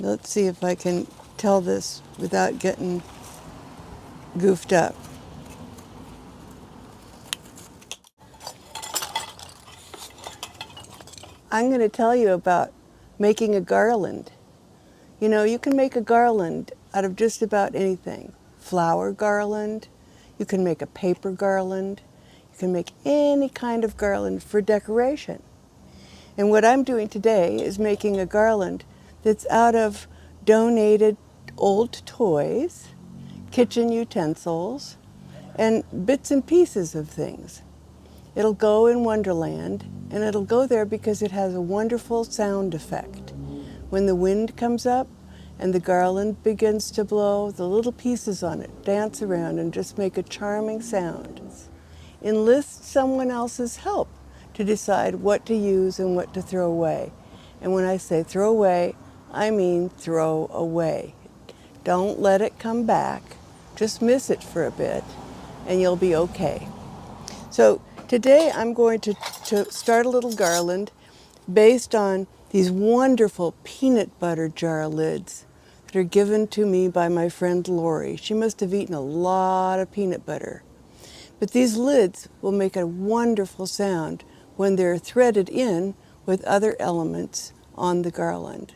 Let's see if I can tell this without getting goofed up. I'm going to tell you about making a garland. You know, you can make a garland out of just about anything. Flower garland, you can make a paper garland, you can make any kind of garland for decoration. And what I'm doing today is making a garland that's out of donated old toys, kitchen utensils, and bits and pieces of things. It'll go in Wonderland, and it'll go there because it has a wonderful sound effect. When the wind comes up and the garland begins to blow, the little pieces on it dance around and just make a charming sound. Enlist someone else's help to decide what to use and what to throw away. And when I say throw away, I mean throw away. Don't let it come back. Just miss it for a bit and you'll be okay. So today I'm going to start a little garland based on these wonderful peanut butter jar lids that are given to me by my friend Lori. She must have eaten a lot of peanut butter. But these lids will make a wonderful sound when they're threaded in with other elements on the garland.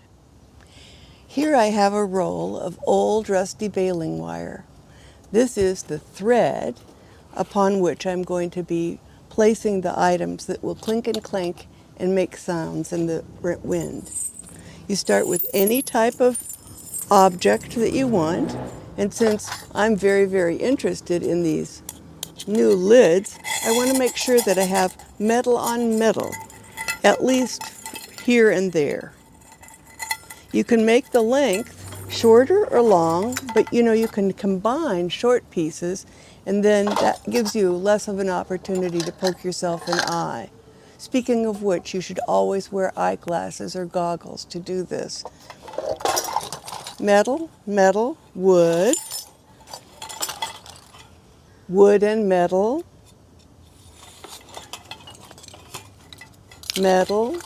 Here I have a roll of old rusty baling wire. This is the thread upon which I'm going to be placing the items that will clink and clank and make sounds in the wind. You start with any type of object that you want, and since I'm very, very interested in these new lids, I want to make sure that I have metal on metal, at least here and there. You can make the length shorter or long, but you can combine short pieces, and then that gives you less of an opportunity to poke yourself in the eye. Speaking of which, you should always wear eyeglasses or goggles to do this. Metal, metal, wood, wood and metal, metal,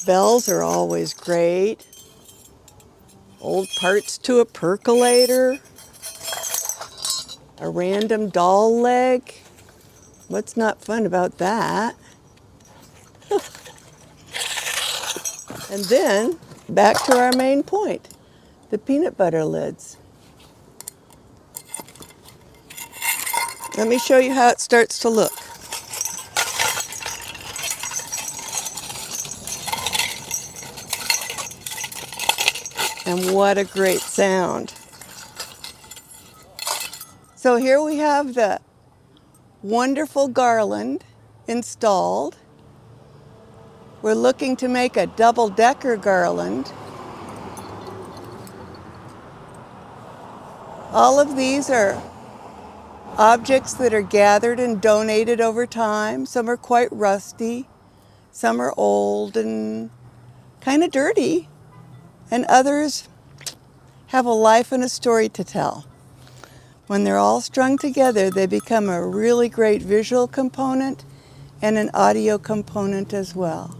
bells are always great, old parts to a percolator, a random doll leg. What's not fun about that? And then back to our main point, the peanut butter lids. Let me show you how it starts to look. And what a great sound. So here we have the wonderful garland installed. We're looking to make a double-decker garland. All of these are objects that are gathered and donated over time. Some are quite rusty, some are old and kind of dirty, and others have a life and a story to tell. When they're all strung together, they become a really great visual component and an audio component as well.